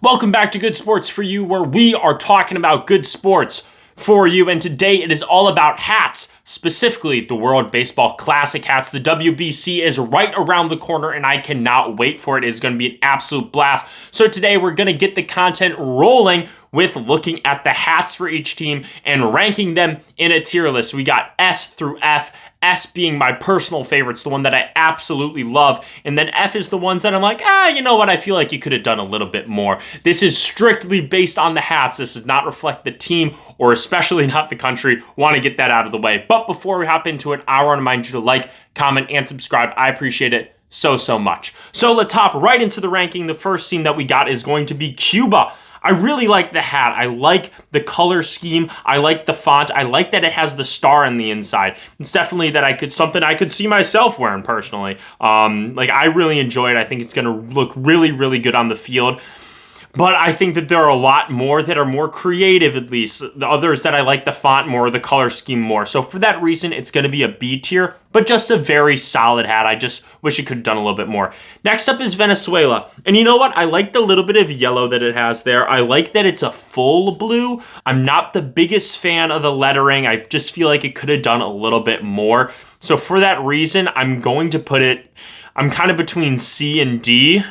Welcome back to Good Sports for You, where we are talking about good sports for you. And today it is all about hats, specifically the World Baseball Classic hats. The WBC is right around the corner, and I cannot wait for it. It is going to be an absolute blast. So today we're going to get the content rolling with looking at the hats for each team and ranking them in a tier list. We got S through F. S being my personal favorites, the one that I absolutely love. And then F is the ones that I'm like, you know what? I feel like you could have done a little bit more. This is strictly based on the hats. This does not reflect the team or especially not the country. Want to get that out of the way. But before we hop into it, I want to remind you to like, comment, and subscribe. I appreciate it so much. So let's hop right into the ranking. The first team that we got is going to be Cuba. I really like the hat. I like the color scheme. I like the font. I like that it has the star on the inside. It's definitely something I could see myself wearing personally. I really enjoy it. I think it's going to look really good on the field. But I think that there are a lot more that are more creative, at least. The others that I like the font more, the color scheme more. So for that reason, it's going to be a B tier, but just a very solid hat. I just wish it could have done a little bit more. Next up is Venezuela. And you know what? I like the little bit of yellow that it has there. I like that it's a full blue. I'm not the biggest fan of the lettering. I just feel like it could have done a little bit more. So for that reason, I'm going to put it, I'm kind of between C and D.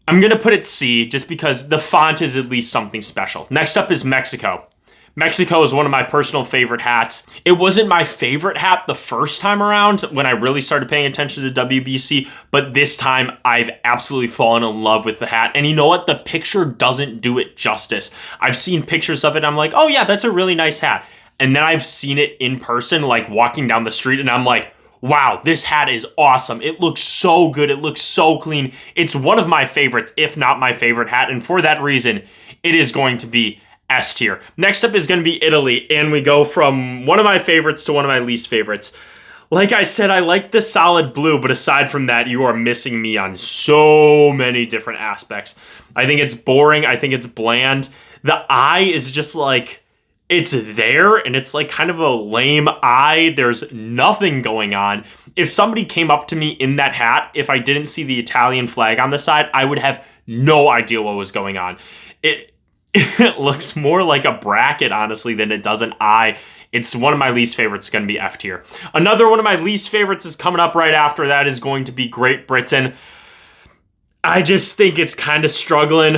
I'm going to put it C just because the font is at least something special. Next up is Mexico. Mexico is one of my personal favorite hats. It wasn't my favorite hat the first time around when I really started paying attention to WBC, but this time I've absolutely fallen in love with the hat. And you know what? The picture doesn't do it justice. I've seen pictures of it. I'm like, oh yeah, that's a really nice hat. And then I've seen it in person, like walking down the street, and I'm like, wow, this hat is awesome. It looks so good. It looks so clean. It's one of my favorites, if not my favorite hat. And for that reason, it is going to be S tier. Next up is going to be Italy. And we go from one of my favorites to one of my least favorites. Like I said, I like the solid blue, but aside from that, you are missing me on so many different aspects. I think it's boring. I think it's bland. The eye is just like, it's there, and it's like kind of a lame eye. There's nothing going on. If somebody came up to me in that hat, if I didn't see the Italian flag on the side, I would have no idea what was going on. It looks more like a bracket, honestly, than it does an eye. It's one of my least favorites. It's going to be F tier. Another one of my least favorites is coming up right after that is going to be Great Britain. I just think it's kind of struggling.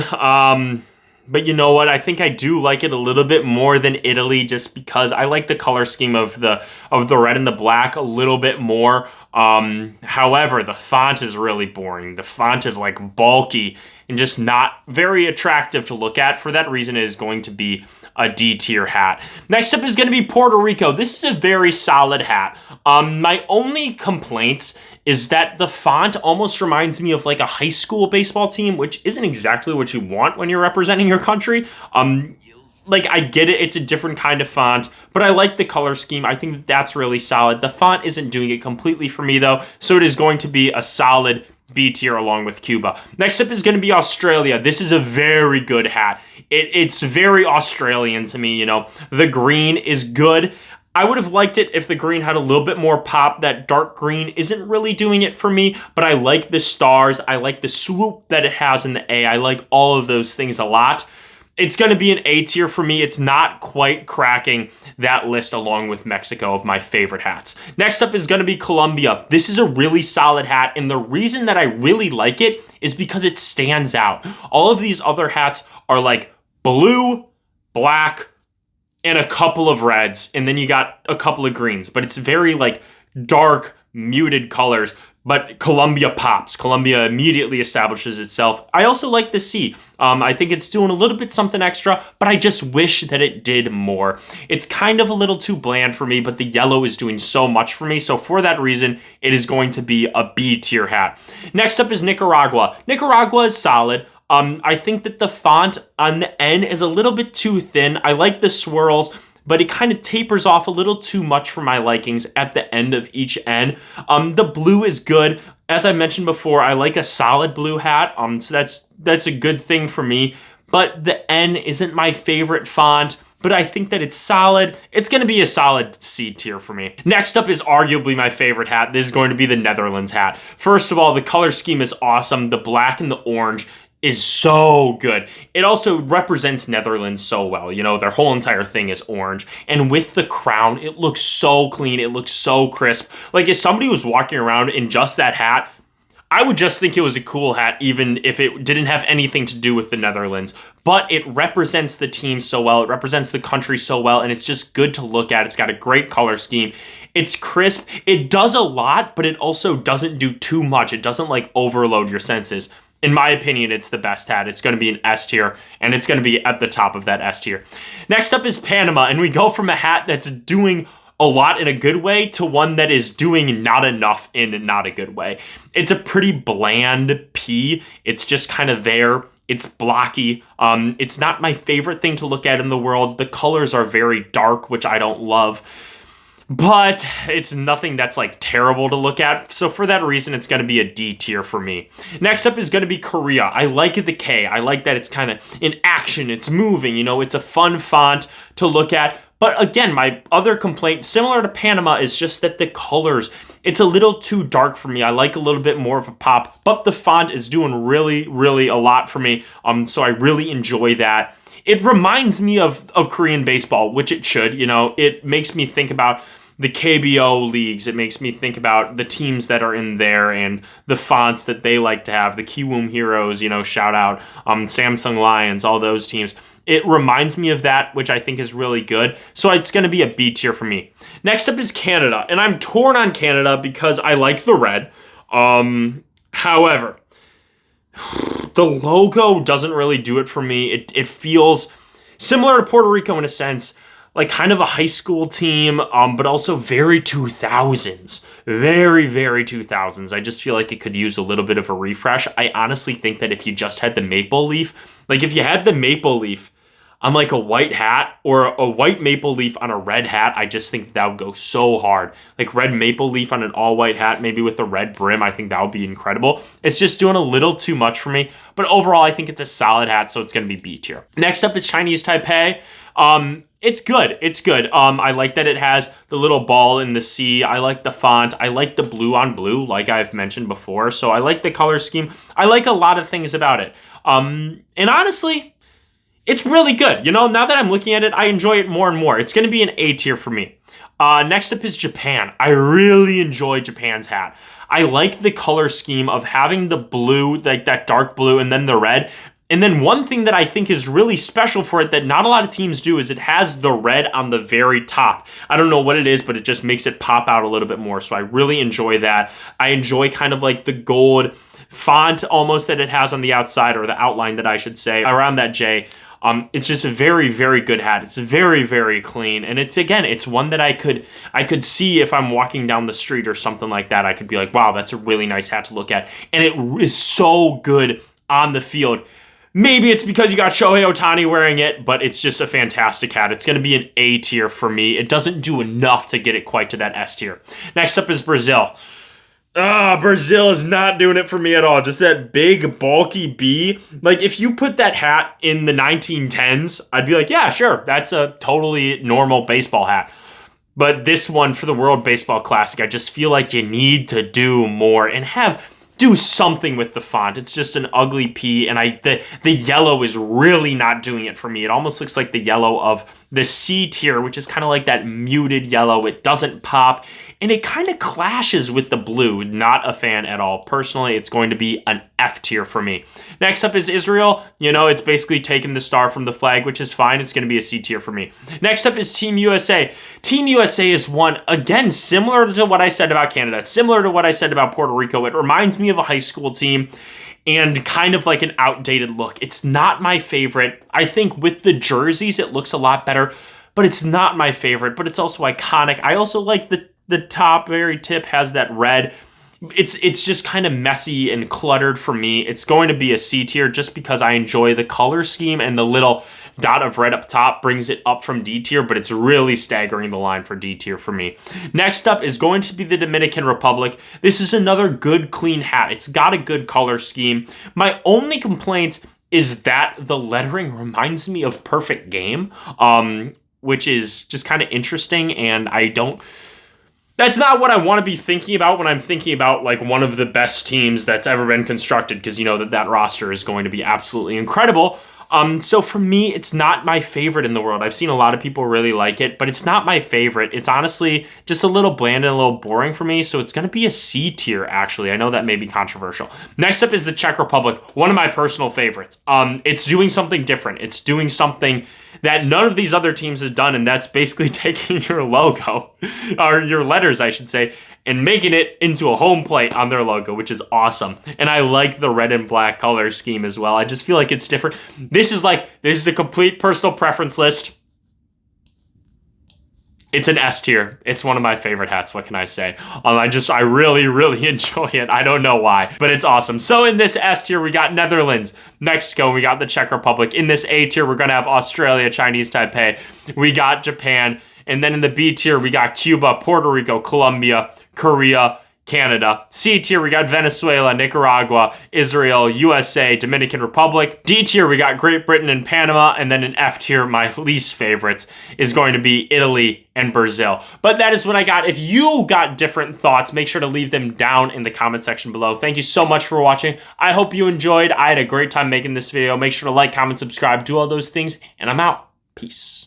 But you know what? I think I do like it a little bit more than Italy just because I like the color scheme of the red and the black a little bit more. However, the font is really boring. The font is like bulky and just not very attractive to look at. For that reason, it is going to be a D tier hat. Next up is going to be Puerto Rico. This is a very solid hat. My only complaints is that the font almost reminds me of like a high school baseball team, which isn't exactly what you want when you're representing your country. I get it, it's a different kind of font, but I like the color scheme. I think that's really solid. The font isn't doing it completely for me though, so it is going to be a solid B tier along with Cuba. Next up is going to be Australia. This is a very good hat. It's very Australian to me, you know. The green is good. I would have liked it if the green had a little bit more pop. That dark green isn't really doing it for me, but I like the stars. I like the swoop that it has in the A. I like all of those things a lot. It's going to be an A tier for me. It's not quite cracking that list along with Mexico of my favorite hats. Next up is going to be Colombia. This is a really solid hat, and the reason that I really like it is because it stands out. All of these other hats are like blue, black, and a couple of reds, and then you got a couple of greens, but it's very like dark, muted colors. But Colombia pops. Colombia immediately establishes itself. I also like the C. I think it's doing a little bit something extra, but I just wish that it did more. It's kind of a little too bland for me, but the yellow is doing so much for me. So for that reason, it is going to be a B tier hat. Next up is Nicaragua. Nicaragua is solid. I think that the font on the N is a little bit too thin. I like the swirls, but it kind of tapers off a little too much for my likings at the end of each N. The blue is good. As I mentioned before, I like a solid blue hat, so that's a good thing for me. But the N isn't my favorite font. but I think that it's solid. It's going to be a solid C tier for me. Next up is arguably my favorite hat. This is going to be the Netherlands hat. First of all, the color scheme is awesome. The black and the orange is so good. It also represents Netherlands so well. You know, their whole entire thing is orange. And with the crown, it looks so clean. It looks so crisp. Like if somebody was walking around in just that hat, I would just think it was a cool hat, even if it didn't have anything to do with the Netherlands. But it represents the team so well. It represents the country so well. And it's just good to look at. It's got a great color scheme. It's crisp. It does a lot, but it also doesn't do too much. It doesn't like overload your senses. In my opinion, it's the best hat. It's going to be an S tier, and it's going to be at the top of that S tier. Next up is Panama, and we go from a hat that's doing a lot in a good way to one that is doing not enough in not a good way. It's a pretty bland P. It's just kind of there. It's blocky. It's not my favorite thing to look at in the world. The colors are very dark, which I don't love. But it's nothing that's like terrible to look at. So for that reason, it's going to be a D tier for me. Next up is going to be Korea. I like the K. I like that it's kind of in action. It's moving. You know, it's a fun font to look at. But again, my other complaint, similar to Panama, is just that the colors, it's a little too dark for me. I like a little bit more of a pop, but the font is doing really, really a lot for me. So I really enjoy that. It reminds me of Korean baseball, which it should. You know, it makes me think about the KBO leagues. It makes me think about the teams that are in there and the fonts that they like to have. The Kiwoom Heroes, you know, shout out, Samsung Lions, all those teams. It reminds me of that, which I think is really good. So it's going to be a B tier for me. Next up is Canada, and I'm torn on Canada because I like the red. However, the logo doesn't really do it for me. It feels similar to Puerto Rico in a sense, like kind of a high school team, but also very 2000s. Very, very 2000s. I just feel like it could use a little bit of a refresh. I honestly think that if you just had the maple leaf, like if you had the maple leaf on like a white hat or a white maple leaf on a red hat, I just think that would go so hard. Like red maple leaf on an all white hat, maybe with a red brim, I think that would be incredible. It's just doing a little too much for me. But overall, I think it's a solid hat, so it's going to be B tier. Next up is Chinese Taipei. It's good. It's good. I like that it has the little ball in the C. I like the font. I like the blue on blue, like I've mentioned before. So I like the color scheme. I like a lot of things about it. And honestly, it's really good. You know, now that I'm looking at it, I enjoy it more and more. It's going to be an A tier for me. Next up is Japan. I really enjoy Japan's hat. I like the color scheme of having the blue, like that dark blue, and then the red. And then one thing that I think is really special for it that not a lot of teams do is it has the red on the very top. I don't know what it is, but it just makes it pop out a little bit more. So I really enjoy that. I enjoy kind of like the gold font almost that it has on the outside, or the outline that I should say, around that J. It's just a very, very good hat. It's very, very clean. And it's one that I could see if I'm walking down the street or something like that. I could be like, wow, that's a really nice hat to look at. And it is so good on the field. Maybe it's because you got Shohei Ohtani wearing it, but it's just a fantastic hat. It's going to be an A tier for me. It doesn't do enough to get it quite to that S tier. Next up is Brazil. Brazil is not doing it for me at all. Just that big, bulky B. Like, if you put that hat in the 1910s, I'd be like, yeah, sure, that's a totally normal baseball hat. But this one for the World Baseball Classic, I just feel like you need to do more and do something with the font. It's just an ugly P, and the yellow is really not doing it for me. It almost looks like the yellow of the C tier, which is kind of like that muted yellow. It doesn't pop, and it kind of clashes with the blue. Not a fan at all. Personally, it's going to be an F tier for me. Next up is Israel. You know, it's basically taking the star from the flag, which is fine. It's going to be a C tier for me. Next up is Team USA. Team USA is one, again, similar to what I said about Canada, similar to what I said about Puerto Rico. It reminds me of a high school team and kind of like an outdated look. It's not my favorite. I think with the jerseys, it looks a lot better, but it's not my favorite, but it's also iconic. I also like the top very tip has that red. It's just kind of messy and cluttered for me. It's going to be a C tier just because I enjoy the color scheme, and the little dot of red up top brings it up from D tier, but it's really staggering the line for D tier for me. Next up is going to be the Dominican Republic. This is another good, clean hat. It's got a good color scheme. My only complaint is that the lettering reminds me of Perfect Game, which is just kind of interesting, and I don't That's not what I want to be thinking about when I'm thinking about like one of the best teams that's ever been constructed, because you know that roster is going to be absolutely incredible. So for me, it's not my favorite in the world. I've seen a lot of people really like it, but it's not my favorite. It's honestly just a little bland and a little boring for me, so it's going to be a C tier, actually. I know that may be controversial. Next up is the Czech Republic, one of my personal favorites. It's doing something different. It's doing something that none of these other teams have done, and that's basically taking your logo, or your letters, I should say, and making it into a home plate on their logo, which is awesome. And I like the red and black color scheme as well. I just feel like it's different. This is a complete personal preference list. It's an S tier. It's one of my favorite hats. What can I say? I really, really enjoy it. I don't know why, but it's awesome. So in this S tier, we got Netherlands, Mexico, we got the Czech Republic. In this A tier, we're going to have Australia, Chinese Taipei. We got Japan. And then in the B tier, we got Cuba, Puerto Rico, Colombia, Korea, Canada. C tier, we got Venezuela, Nicaragua, Israel, USA, Dominican Republic. D tier, we got Great Britain and Panama. And then in F tier, my least favorites is going to be Italy and Brazil. But that is what I got. If you got different thoughts, make sure to leave them down in the comment section below. Thank you so much for watching. I hope you enjoyed. I had a great time making this video. Make sure to like, comment, subscribe, do all those things, and I'm out. Peace.